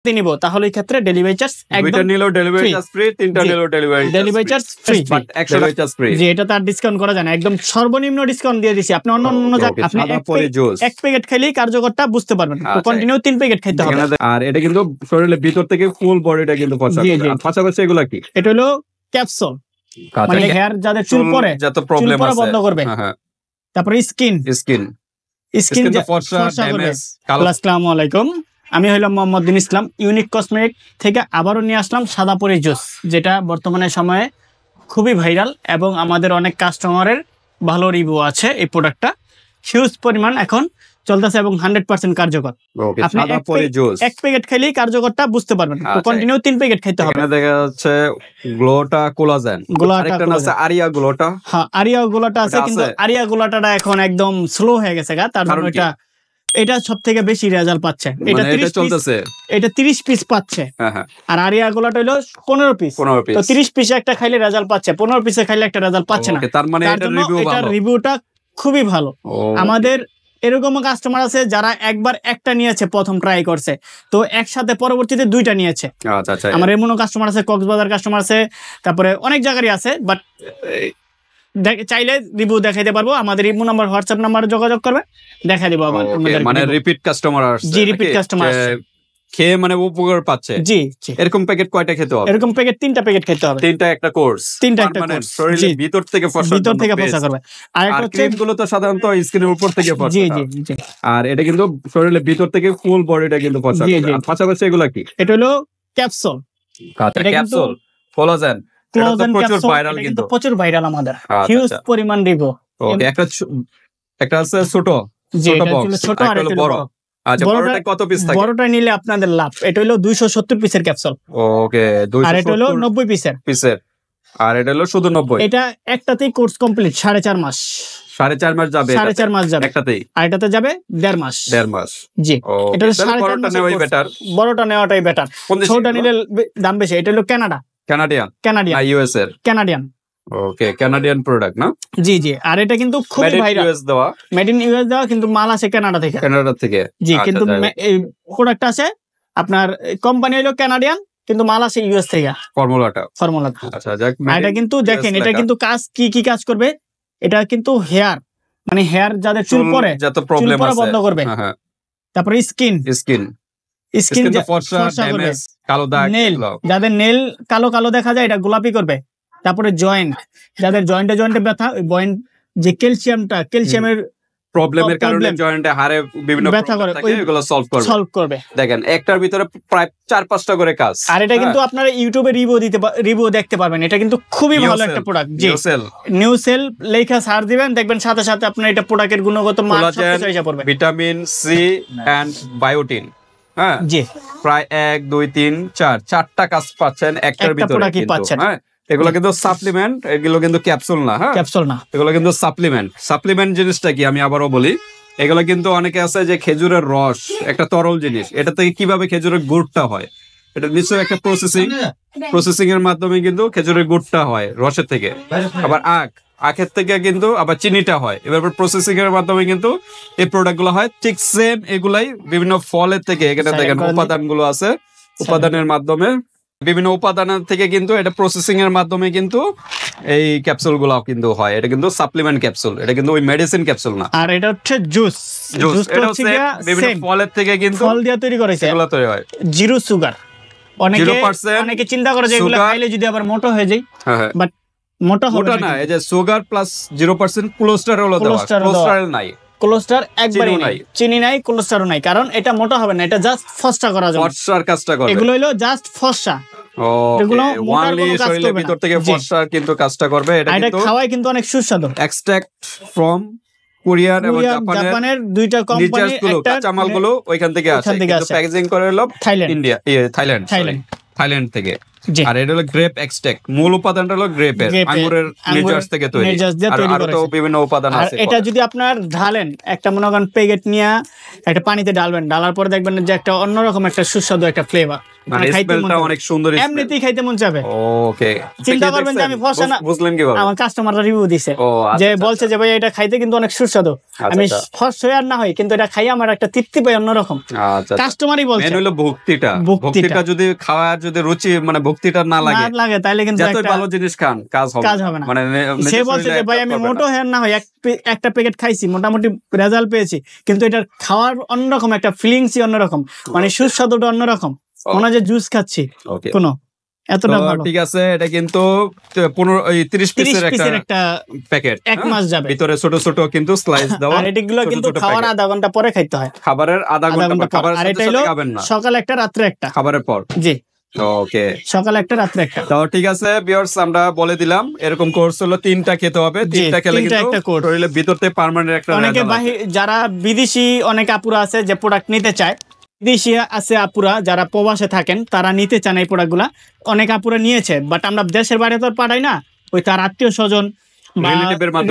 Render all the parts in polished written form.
নিব তাহলে এই ক্ষেত্রে ডেলিভারি চার্জ একদম নিলো ডেলিভারি চার্জ ফ্রি, তিনটা নিলো ডেলিভারি চার্জ ফ্রি, বাট 100 টাকা চার্জ ফ্রি। জি, এটা তার ডিসকাউন্ট করা যায় না, একদম সর্বনিম্ন ডিসকাউন্ট দিয়ে দিছি। আপনি অন্য আপনি এক প্যাকেট খেলেই কার্যকরটা বুঝতে পারবেন, তো কন্টিনিউ 3 প্যাকেট খেতে হবে। আর এটা কিন্তু শরীরের ভিতর থেকে ফুল বডিটা কিন্তু ফর্সা করে। আর পাশাপাশি এগুলা কি? এটা হলো ক্যাপসুল, মানে হেয়ার যাদের চুল পড়ে যত প্রবলেম আছে বন্ধ করবে। তারপরে স্কিন যে ফর্সা করবে। আসসালামু আলাইকুম, আমি হইলাম মোহাম্মদ বিন ইসলাম। ইউনিক কসমেটিক থেকে আবারও নিয়ে আসলাম সাদা পরি জুস, যেটা বর্তমানে সময়ে খুবই ভাইরাল এবং আমাদের অনেক কাস্টমারের ভালো রিভিউ আছে। এই প্রোডাক্টটা হিউজ পরিমাণ এখন চলতেছে এবং 100% কার্যকর। আপনি এক প্যাকেট খেলেই কার্যকরটা বুঝতে পারবেন, তো কন্টিনিউ 3 প্যাকেট খেতে হবে। এখানে দেখা যাচ্ছে গ্লোটা কোলাজেন, আরেকটা আছে আরিয়া গ্লোটা। হ্যাঁ, আরিয়া গ্লোটা আছে, কিন্তু আরিয়া গ্লোটাটা এখন একদম স্লো হয়ে গেছে গা, তার জন্য এটা সবথেকে বেশি রেজাল্ট পাচ্ছে। এটা 30 চলতেছে, এটা 30 পিস পাচ্ছে। আর আরিয়া গোলাটা হলো 15 পিস, তো 30 পিসে একটা খাইলে রেজাল্ট পাচ্ছে, 15 পিসে খাইলে একটা রেজাল্ট পাচ্ছে না। তার মানে এটার রিভিউটা খুবই ভালো। আমাদের এরকম কাস্টমার আছে যারা একবার একটা নিয়েছে, প্রথম ট্রাই করছে, তো একসাথে পরবর্তীতে 2টা নিয়েছে। আমার এমনও কাস্টমার আছে, কক্সবাজার কাস্টমার আছে, তারপরে অনেক জায়গারই আছে। বাট চাইলে রিভিউ দেখাইতে পারবো, আমাদের ইমো নাম্বার, হোয়াটসঅ্যাপ নাম্বারে যোগাযোগ করবে, দেখাই দেবো। মানে রিপিট কাস্টমার আসছে। জি, রিপিট কাস্টমার আসছে, খেয়ে মানে উপকার পাচ্ছে। জি, এরকম প্যাকেট কয়টা খেতে হবে? এরকম প্যাকেট 3টা প্যাকেট খেতে হবে। 3টা একটা কোর্স, 3টা একটা কোর্স, শরীরের ভিতর থেকে ফর্সা করবে। আর একটা হচ্ছে ক্রিমগুলো তো সাধারণত স্কিনের উপর থেকে ফর্সা। জি জি জি। আর এটা কিন্তু শরীরের ভিতর থেকে ফুল বডিটা কিন্তু ফর্সা করবে। আর পাশাপাশি এগুলা কি? এটা হলো ক্যাপসুল। এটা ক্যাপসুল কোলাজেন, এটা তো প্রচুর ভাইরাল, কিন্তু প্রচুর ভাইরাল আমাদের, হিউজ পরিমাণ রিভিউ। ওকে, একটা আছে ছোট বক্স, ছোট আর একটা বড়। আচ্ছা, বড়টা কত পিস থাকে? বড়টা নিলে আপনাদের লাভ। এটা হলো 270 পিসের ক্যাপসুল। ওকে, 270। আর এটা হলো 90 পিসের। আর এটা হলো শুধু 90। এটা একটাতেই কোর্স কমপ্লিট 4.5 মাস। 4.5 মাস যাবে? 4.5 মাস যাবে একটাতেই। আর এটাতে যাবে 1.5 মাস। 1.5 মাস, জি। এটা 4.5 মাস নেওয়াই বেটার। বড়টা নেওয়াটাই বেটার, ছোটটা নিলে দাম বেশি। এটা হলো কানাডিয়ান না ইউএস এর? কানাডিয়ান। ওকে, কানাডিয়ান প্রোডাক্ট না? জি জি। আর এটা কিন্তু খুবই ভাইরাল, মেড ইন ইউএস দেওয়া, কিন্তু মাল আছে কানাডা থেকে। জি, কিন্তু এই প্রোডাক্ট আছে আপনার, কোম্পানি হলো কানাডিয়ান, কিন্তু মাল আছে ইউএস থেকে। ফর্মুলাটা। আচ্ছা, যাক। এটা কিন্তু দেখেন, এটা কিন্তু কাজ কি কাজ করবে। এটা কিন্তু হেয়ার, মানে হেয়ার যাদের চুল পড়ে, যত প্রবলেম আছে বন্ধ করবে। তারপরে স্কিন যে ফর্সা করবে, কালো দাগ, নেল যাদের নেল কালো দেখা যায়, এটা গোলাপি করবে। তারপরে জয়েন্ট, যাদের জয়েন্টে ব্যথা, ওই জয়েন্ট যে ক্যালসিয়ামের প্রবলেমের কারণে জয়েন্টে হাড়ে বিভিন্ন ব্যথা করে, এগুলো সলভ করবে। দেখেন, একটার ভিতরে প্রায় 4-5টা করে কাজ। আর এটা কিন্তু আপনারা ইউটিউবে রিভিউ দেখতে পারবেন। এটা কিন্তু খুবই ভালো একটা প্রোডাক্ট। জি, নিউ সেল লেখা সার্চ দিবেন, দেখবেন সাথে সাথে আপনার এটা প্রোডাক্টের গুণগত মান সবকিছু এসে পড়বে। ভিটামিন সি এন্ড বায়োটিন, হ্যাঁ জি, প্রায় 1 2 3 4টা কাজ পাচ্ছেন একটার ভিতরে। হ্যাঁ, এগুলো কিন্তু সাপ্লিমেন্ট, এগুলো কিন্তু ক্যাপসুল না। হ্যাঁ, ক্যাপসুল না, এগুলো কিন্তু সাপ্লিমেন্ট জিনিসটা কি আমি আবারও বলি, এগুলো কিন্তু অনেকে আছে যে খেজুরের রস একটা তরল জিনিস, এটা থেকে কিভাবে খেজুরের গুড়টা হয়, এটা নিশ্চয়ই একটা প্রসেসিং এর মাধ্যমে কিন্তু খেজুরের গুড়টা হয় রসের থেকে। আবার আখের থেকে কিন্তু আবার চিনিটা হয়, এবার প্রসেসিং এর মাধ্যমে কিন্তু এই প্রোডাক্ট গুলো হয়। ঠিক সেম এগুলাই বিভিন্ন ফলের থেকে, এখানে দেখেন উপাদানগুলো আছে, উপাদানের মাধ্যমে বিভিন্ন উপাদানের থেকে কিন্তু এটা প্রসেসিং এর মাধ্যমে কিন্তু এই ক্যাপসুল গুলো কিন্তু হয়। এটা কিন্তু সাপ্লিমেন্ট ক্যাপসুল, এটা কিন্তু ওই মেডিসিন ক্যাপসুল না। আর এটা হচ্ছে জুস, এটা হচ্ছে বিভিন্ন ফলের থেকে কিন্তু ফল দিয়ে তৈরি করেছে, এগুলো তৈরি হয় জিরো সুগার। অনেকে চিন্তা করে যে এগুলো খাইলে যদি আবার মোটা হয়ে যায়, বাট মোটা না। এই যে সুগার প্লাস 0% কোলেস্টেরল দেওয়া, কোলেস্টেরল নাই, কোলেস্টেরল একবারই নাই, চিনি নাই, কোলেস্টেরল নাই, কারণ এটা মোটা হবে না, এটা জাস্ট ফর্সা করা যাবে, ফর্সার কাজটা করবে। এগুলো হলো জাস্ট ফর্সা, এগুলো ওয়ানলি শরীরের ভিতর থেকে ফর্সার কিন্তু কাজটা করবে। এটা কিন্তু খাওয়াই কিন্তু অনেক সুস্বাদু। এক্সট্রাক্ট ফ্রম কোরিয়ান এবং জাপানের দুইটা কোম্পানি, একটা কাঁচামালগুলো ওইখান থেকে আসে, কিন্তু প্যাকেজিং করে হলো থাইল্যান্ড থেকে। আর এটা হলো গ্রেপ এক্সট্রাক্ট, মূল উপাদানটা হলো গ্রেপের, আঙ্গুরের নির্যাস থেকে তৈরি। আর তো বিভিন্ন উপাদান আছে। এটা যদি আপনার ঢালেন, একটা মনে করেন প্যাকেট নিয়ে একটা পানিতে ঢালবেন, ঢালার পরে দেখবেন যে একটা অন্যরকম একটা সুস্বাদু একটা ফ্লেভার। মানে স্মেলটা অনেক সুন্দর, এমনিতেই খাইতে মন চাবে। ওকে, চিন্তা করবেন যে আমি ফর্সা না, বুঝলেন কিভাবে? আমার কাস্টমাররা রিভিউ দিছে যে বলছে যে ভাই এটা খাইতে কিন্তু অনেক সুস্বাদু, আমি ফর্সা আর না হয় কিন্তু এটা খাই আমার একটা তৃপ্তি পাই অন্যরকম। কাস্টমারই বলছে মেন হলো ভক্তিটা যদি খাওয়ার যদি রুচি মানে ভক্তিটা না লাগে তাহলে কিন্তু যতই ভালো জিনিস খান কাজ হবে না। মানে সে বলছে যে ভাই আমি মোটো হ্যাঁ না হয় একটা প্যাকেট খাইছি, মোটামুটি রেজাল্ট পেয়েছি, কিন্তু এটা খাওয়ার অন্যরকম একটা ফিলিংসই অন্যরকম, মানে সুস্বাদুটা অন্যরকম, মনে হয় যে জুস খাচ্ছি কোনো এতটা ভালো। ঠিক আছে, এটা কিন্তু 30 পিসের একটা প্যাকেট, এক মাস যাবে, ভিতরে ছোট ছোট কিন্তু স্লাইস দেওয়া, আর এগুলো কিন্তু খাওয়ার আধা ঘন্টা পরে খাইতে হয়, খাবারের আধা ঘন্টা পর, খাবারের সাথে সাথে খাবেন না, সকালে একটা রাত্রে একটা, খাবারের পর। জি ওকে, সকালে একটা রাত্রে একটা। তো ঠিক আছে ভিউয়ার্স, আমরা বলে দিলাম এরকম কোর্স হলো 3টা খেতে হবে, 3টা খেলে কিন্তু শরীরের ভিতরতে পার্মানেন্ট একটা অনেকে যারা বিদেশি অনেক আপুরা আছে যে প্রোডাক্ট নিতে চায়, বিদেশি আছে আপুরা যারা প্রবাসে থাকেন তারা নিতে চান এই প্রোডাক্টগুলা, অনেক আপুরা নিয়েছে, বাট আমরা দেশের বাইরে তো পাঠাই না, ওই তার আত্মীয় স্বজন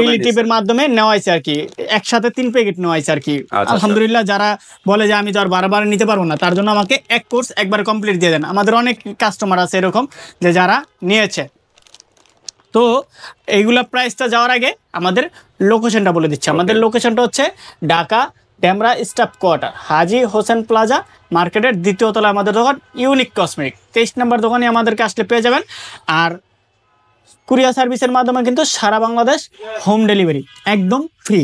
রিলেটিভের মাধ্যমে নেওয়া হয়েছে আর কি, একসাথে 3 প্যাকেট নেওয়া হয়েছে আর কি। আলহামদুলিল্লাহ, যারা বলে যে আমি তো আর বারবার নিতে পারবো না, তার জন্য আমাকে এক কোর্স একবার কমপ্লিট দিয়ে দেন। আমাদের অনেক কাস্টমার আছে এরকম যে যারা নিয়েছে। তো এইগুলা প্রাইসটা যাওয়ার আগে আমাদের লোকেশনটা বলে দিচ্ছি। আমাদের লোকেশনটা হচ্ছে ঢাকা ডেমরা স্টাফ কোয়ার্টার, হাজী হোসেন প্লাজা মার্কেটের 2য় তলায় আমাদের দোকান ইউনিক কসমেটিক। 23 নম্বর দোকানে আমাদেরকে আসলে পেয়ে যাবেন। আর কুরিয়ার সার্ভিসের মাধ্যমে কিন্তু সারা বাংলাদেশ হোম ডেলিভারি একদম ফ্রি।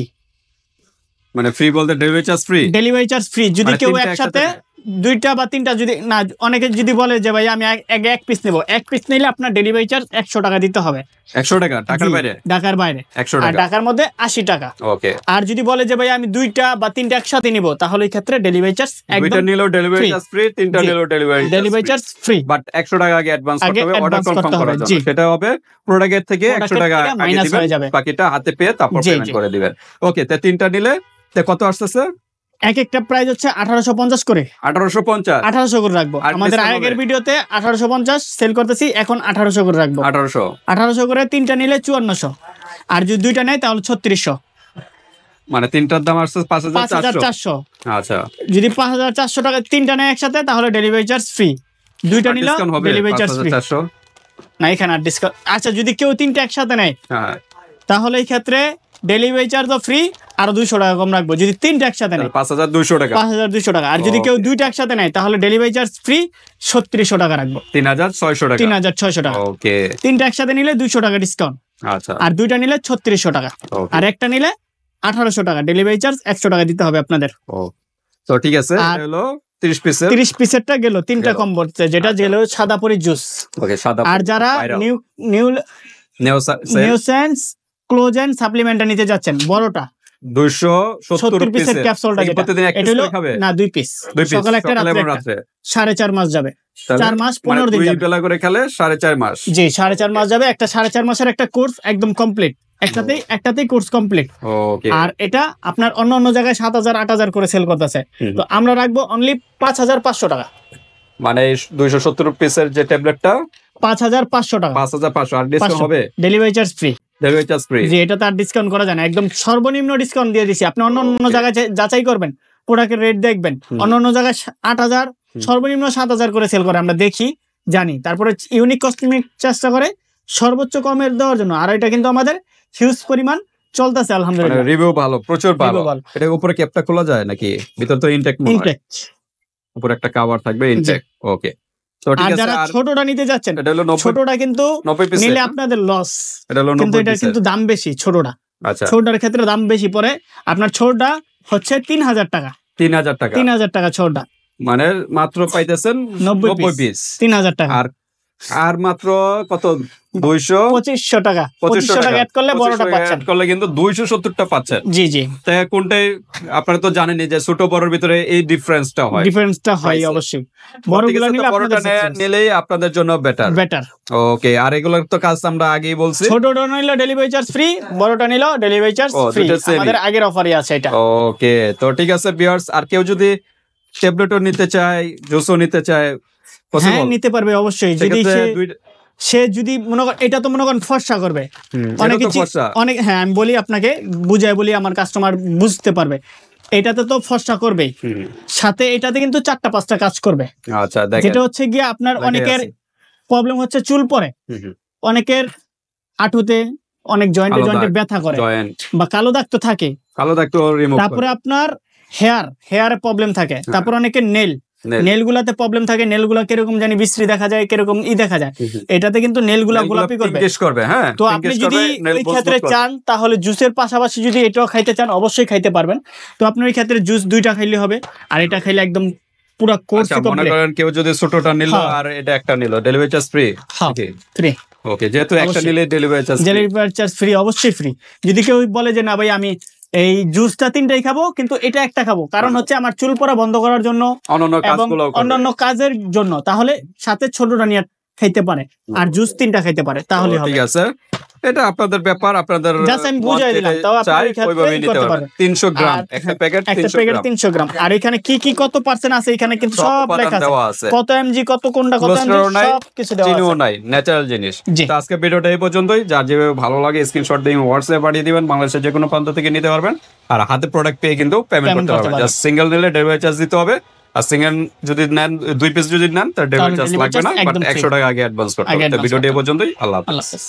মানে ফ্রি বলতে ডেলিভারি চার্জ ফ্রি। যদি কেউ একসাথে 2টা বা 3টা যদি না, অনেকে যদি বলে যে ভাই আমি এক পিস নেব, এক পিস নিলে আপনার ডেলিভারি চার্জ 100 টাকা দিতে হবে। 100 টাকা ঢাকার বাইরে? ঢাকার বাইরে 100 টাকা, আর ঢাকার মধ্যে 80 টাকা। ওকে। আর যদি বলে যে ভাই আমি 2টা বা 3টা একসাথে নিব, তাহলে এই ক্ষেত্রে ডেলিভারি চার্জ একদম, 2টা নিলেও ডেলিভারি চার্জ ফ্রি, 3টা নিলেও ডেলিভারি চার্জ ফ্রি, বাট 100 টাকা আগে অ্যাডভান্স করতে হবে, অর্ডার কনফার্ম করার জন্য। সেটা হবে প্রোডাক্টের থেকে 100 টাকা মাইনাস হয়ে যাবে, বাকিটা হাতে পেয়ে তারপর পেমেন্ট করে দিবেন। ওকে, তে 3টা নিলে তে কত আসছে? এক একটা প্রাইস হচ্ছে 1850 করে। 1800 করে রাখবো। আমাদের আগের ভিডিওতে 1850 সেল করতেছি, এখন 1800 করে রাখবো। 1800 করে 3টা নিলে 5400, আর যদি 2টা নেয় তাহলে 3600। মানে 3টার দাম আসছে 5400। আচ্ছা, যদি 5400 টাকা 3টা নেয় একসাথে তাহলে ডেলিভারি চার্জ ফ্রি, 2টা নিলে ডেলিভারি চার্জ ফ্রি না, এখানে আর ডিসকাউন্ট। আচ্ছা, যদি কেউ 3টা একসাথে নেয় তাহলে এই ক্ষেত্রে ডেলিভারি চার্জও ফ্রি, আর 200 টাকা কম রাখবো। যদি 3টা একসাথে নেয় 5200 টাকা, 5200 টাকা। আর যদি কেউ 2টা একসাথে নেয় তাহলে ডেলিভারি চার্জ ফ্রি 3600 টাকা রাখবো, 3600 টাকা। 3600 টাকা। ওকে, 3টা একসাথে নিলে 200 টাকা ডিসকাউন্ট। আচ্ছা, আর 2টা নিলে 3600 টাকা, আর একটা নিলে 1800 টাকা। ডেলিভারি চার্জ 100 টাকা দিতে হবে আপনাদের। তো ঠিক আছে, এটা হলো 30 পিসেরটা গেল, 3টা কম পড়ছে, যেটা গেল সাদা পরি জুস। ওকে, সাদা। আর যারা নিউসেন্স ক্লোজ এন্ড সাপ্লিমেন্টটা নিতে যাচ্ছেন, বড়টা 270 পিসের ক্যাপসুলটা, যেটা এটা হলো না 2 পিস, সকালে একটা রাত্রে 4.5 মাস যাবে, 4 মাস 15 দিন যাবে, বেলা করে খেলে 4.5 মাস। জি, 4.5 মাস যাবে। একটা 4.5 মাসের একটা কোর্স একদম কমপ্লিট, একটাতেই কোর্স কমপ্লিট। ওকে। আর এটা আপনার অন্য জায়গায় 7000 8000 করে সেল করতেছে, তো আমরা রাখবো অনলি 5500 টাকা। মানে 270 পিসের যে ট্যাবলেটটা 5500 টাকা। 5500, আর ডিসকাউন্ট হবে? Delivery charge free. জি, এটা তার ডিসকাউন্ট করা যায় না, একদম সর্বনিম্ন ডিসকাউন্ট দিয়ে দিছি। আপনি অন্য জায়গায় যাচাই করবেন, প্রোডাক্টের রেট দেখবেন, অন্য জায়গায় 8000, সর্বনিম্ন 7000 করে সেল করে, আমরা দেখি জানি। তারপরে ইউনিক কসমেটিক চেষ্টা করে সর্বোচ্চ কমের দেওয়ার জন্য। আর এটা কিন্তু আমাদের হিউজ পরিমাণ চলতেছে আলহামদুলিল্লাহ, রিভিউ ভালো, প্রচুর ভালো। এটা উপরে ক্যাপটা খোলা যায় নাকি? ভিতর তো ইনটেক উপরে একটা কভার থাকবে, ইনটেক। ওকে। তো ঠিক আছে, যারা ছোটটা নিতে যাচ্ছেন, ছোটটা কিন্তু নিলে আপনাদের লস, কিন্তু এটা কিন্তু দাম বেশি ছোটটা। আচ্ছা, ছোটটার ক্ষেত্রে দাম বেশি পড়ে। আপনার ছোটটা হচ্ছে 3000 টাকা। 3000 টাকা ছোটটা, মানে মাত্র পাইতেছেন 90 পিস, 3000 টাকা। আর মাত্র কত? 2500 টাকা। 2500 টাকা অ্যাড করলে বড়টা পাচ্ছেন, করলে কিন্তু 270টা পাচ্ছেন। জি জি। তাই কোনটাই আপনারা তো জানেনই যে ছোট বড়র ভিতরে এই ডিফারেন্সটা হয় অবশ্যই। বড়গুলো নিলে বড়টা নিলেই আপনাদের জন্য বেটার। ওকে, আর এগুলোর তো কাজ আমরা আগেই বলছি, ছোটটা নিলে ডেলিভারি চার্জ ফ্রি, বড়টা নিলে ডেলিভারি চার্জ ফ্রি। আমাদের আগের অফারই আছে এটা। ওকে, তো ঠিক আছে ভিউয়ার্স, আর কেউ যদি ট্যাবলেটও নিতে চায়, জুসও নিতে চায়, হ্যাঁ নিতে পারবে অবশ্যই। যদি সে যদি মনে করেন, এটা তো মনে করেন ফর্সা করবে অনেক, হ্যাঁ আমি বলি আপনাকে বুঝাই বলি, আমার কাস্টমার বুঝতে পারবে। এটাতে তো ফর্সা করবে, সাথে এটাতে কিন্তু 4-5টা কাজ করবে। আচ্ছা, দেখেন যেটা হচ্ছে গিয়ে আপনার অনেকের প্রবলেম হচ্ছে চুল পড়ে, অনেকের হাঁটুতে অনেক জয়েন্টে ব্যথা করে, বা কালো দাগ তো থাকে, তারপরে আপনার হেয়ারে প্রবলেম থাকে, তারপর অনেকের নেল গুলাতে প্রবলেম থাকে, নেল গুলা কিরকম জানি বিশ্রী দেখা যায়, কিরকম দেখা যায়, এটাতে কিন্তু নেল গুলা গোলাপি করবে। তো আপনি যদি এই ক্ষেত্রে চান তাহলে জুসের পাশাপাশি যদি এটাও খাইতে চান অবশ্যই খাইতে পারবেন। তো আপনার এই ক্ষেত্রে জুস 2টা খাইলে হবে, আর এটা খাইলে একদম পুরো কোর্স মনে করেন কেউ যদি ছোটটা নিল আর এটা একটা নিল, ডেলিভারি চার্জ ফ্রি? ফ্রি। ওকে, যেহেতু একটা নিলে ডেলিভারি চার্জ ফ্রি, অবশ্যই ফ্রি। যদি কেউ বলে যে না ভাই আমি এই জুসটা 3টাই খাবো কিন্তু এটা একটা খাবো, কারণ হচ্ছে আমার চুল পড়া বন্ধ করার জন্য এবং অন্যান্য কাজের জন্য, তাহলে সাথে ছোটটা নিয়ে খাইতে পারে, আর জুস 3টা খাইতে পারে, তাহলে হবে। ঠিক আছে, এটা আপনাদের ব্যাপার, আপনাদের জাস্ট আমি বুঝাই দিলাম। তাও আপনি ওইভাবে নিতে পারবেন। 300 গ্রাম একটা প্যাকেট, 300 গ্রাম। আর এখানে কি কত পার্সেন্ট আছে এখানে কিন্তু সব লেখা আছে, কত এমজি, কত কোনটা, কত এমজি, সব কিছু দেওয়া আছে, চিনিও নাই, ন্যাচারাল জিনিস। তো আজকে ভিডিওটা এই পর্যন্তই। যার যেভাবে ভালো লাগে স্ক্রিনশট দিয়ে হোয়াটসঅ্যাপে পাঠিয়ে দিবেন, বাংলাদেশের যে কোনো প্রান্ত থেকে নিতে পারবেন, আর হাতে প্রোডাক্ট পেয়ে কিন্তু পেমেন্ট করতে পারবেন। জাস্ট সিঙ্গেল নিলে ডেলিভারি চার্জ দিতে হবে, আর সিঙ্গেল যদি নেন 2 পিস যদি নেন তার ডেলিভারি চার্জ লাগবে না, বাট 100 টাকা আগে অ্যাডভান্স করতে হবে। তো ভিডিওটা এই পর্যন্তই, আল্লাহ হাফেজ।